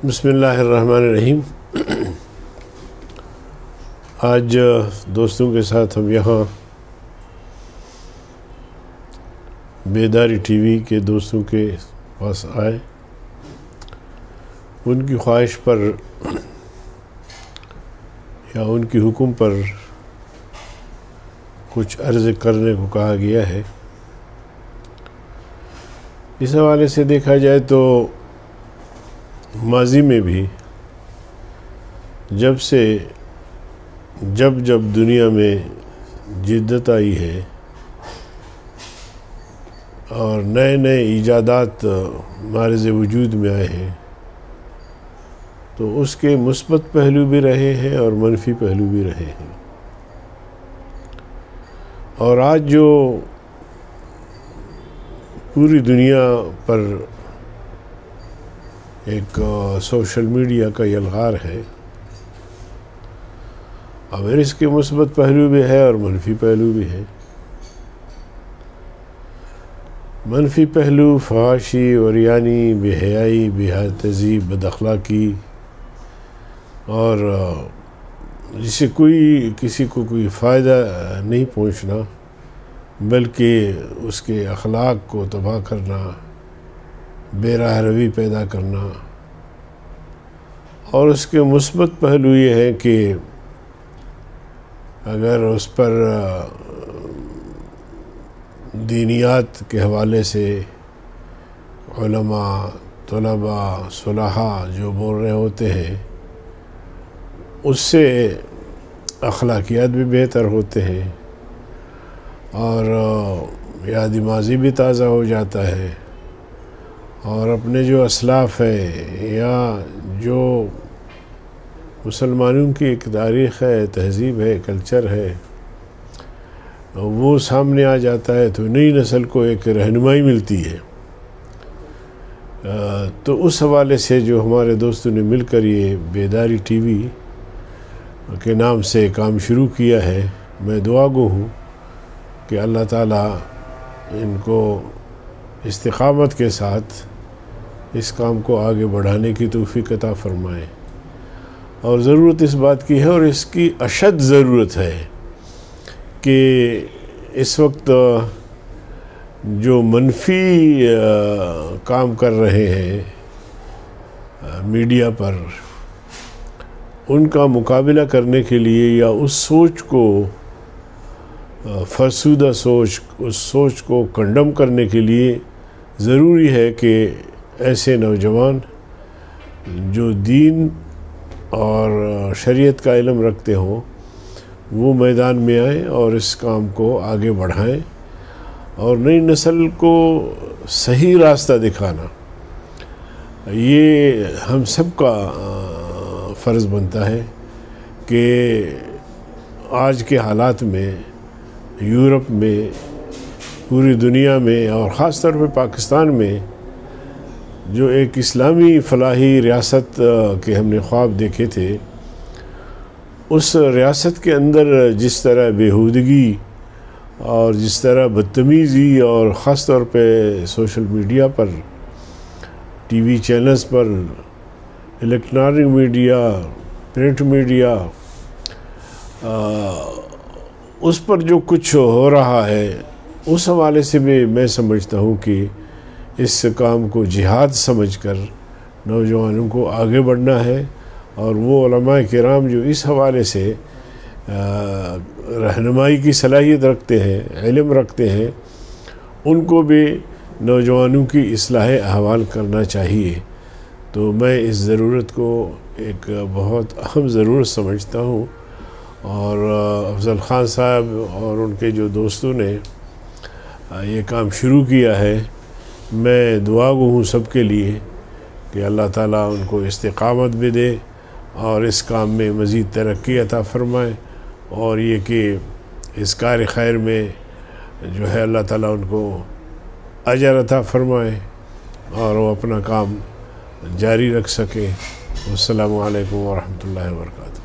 بسم اللہ الرحمن الرحیم۔ آج دوستوں کے ساتھ ہم یہاں بیداری ٹی وی کے دوستوں کے پاس آئے، ان کی خواہش پر یا ان کی حکم پر کچھ عرض کرنے کو کہا گیا ہے۔ اس حوالے سے دیکھا جائے تو ماضی میں بھی جب دنیا میں جدت آئی ہے اور نئے ایجادات معرض وجود میں آئے ہیں تو اس کے مثبت پہلو بھی رہے ہیں اور منفی پہلو بھی رہے ہیں، اور آج جو پوری دنیا پر ایک سوشل میڈیا کا یلغار ہے، اگر اس کے مثبت پہلو بھی ہے اور منفی پہلو بھی ہے۔ منفی پہلو فحاشی، عریانی، بے حیائی، بے تہذیب، بد اخلاقی، اور جسے کسی کو کوئی فائدہ نہیں پہنچنا بلکہ اس کے اخلاق کو تباہ کرنا، بے راہ روی پیدا کرنا۔ اور اس کے مثبت پہلو یہ ہے کہ اگر اس پر دینیات کے حوالے سے علماء، طلباء، صلحاء جو بول رہے ہوتے ہیں، اس سے اخلاقیات بھی بہتر ہوتے ہیں اور یاد ماضی بھی تازہ ہو جاتا ہے، اور اپنے جو اسلاف ہے یا جو مسلمانوں کی ایک تاریخ ہے، تہذیب ہے، کلچر ہے، وہ سامنے آ جاتا ہے تو نئی نسل کو ایک رہنمائی ملتی ہے۔ تو اس حوالے سے جو ہمارے دوستوں نے مل کر یہ بیداری ٹی وی کے نام سے کام شروع کیا ہے، میں دعا گو ہوں کہ اللہ تعالیٰ ان کو استقامت کے ساتھ اس کام کو آگے بڑھانے کی توفیق عطا فرمائے۔ اور ضرورت اس بات کی ہے، اور اس کی اشد ضرورت ہے کہ اس وقت جو منفی کام کر رہے ہیں میڈیا پر، ان کا مقابلہ کرنے کے لیے یا اس سوچ کو، فرسودہ سوچ، اس سوچ کو کنڈم کرنے کے لیے ضروری ہے کہ ایسے نوجوان جو دین اور شریعت کا علم رکھتے ہوں وہ میدان میں آئیں اور اس کام کو آگے بڑھائیں، اور نئی نسل کو صحیح راستہ دکھانا یہ ہم سب کا فرض بنتا ہے کہ آج کے حالات میں یورپ میں، پوری دنیا میں، اور خاص طور پہ پاکستان میں جو ایک اسلامی فلاحی ریاست کے ہم نے خواب دیکھے تھے، اس ریاست کے اندر جس طرح بیہودگی اور جس طرح بدتمیزی، اور خاص طور پہ سوشل میڈیا پر، ٹی وی چینلز پر، الیکٹرانک میڈیا، پرنٹ میڈیا، اس پر جو کچھ ہو رہا ہے، اس حوالے سے بھی میں سمجھتا ہوں کہ اس کام کو جہاد سمجھ کر نوجوانوں کو آگے بڑھنا ہے، اور وہ علماء کرام جو اس حوالے سے رہنمائی کی صلاحیت رکھتے ہیں، علم رکھتے ہیں، ان کو بھی نوجوانوں کی اصلاح احوال کرنا چاہیے۔ تو میں اس ضرورت کو ایک بہت اہم ضرورت سمجھتا ہوں، اور افضل خان صاحب اور ان کے جو دوستوں نے یہ کام شروع کیا ہے، میں دعا گو ہوں سب کے لیے کہ اللہ تعالیٰ ان کو استقامت بھی دے اور اس کام میں مزید ترقی عطا فرمائے، اور یہ کہ اس کار خیر میں جو ہے اللہ تعالیٰ ان کو اجر عطا فرمائے اور وہ اپنا کام جاری رکھ سکے۔ السلام علیکم ورحمۃ اللہ وبرکاتہ۔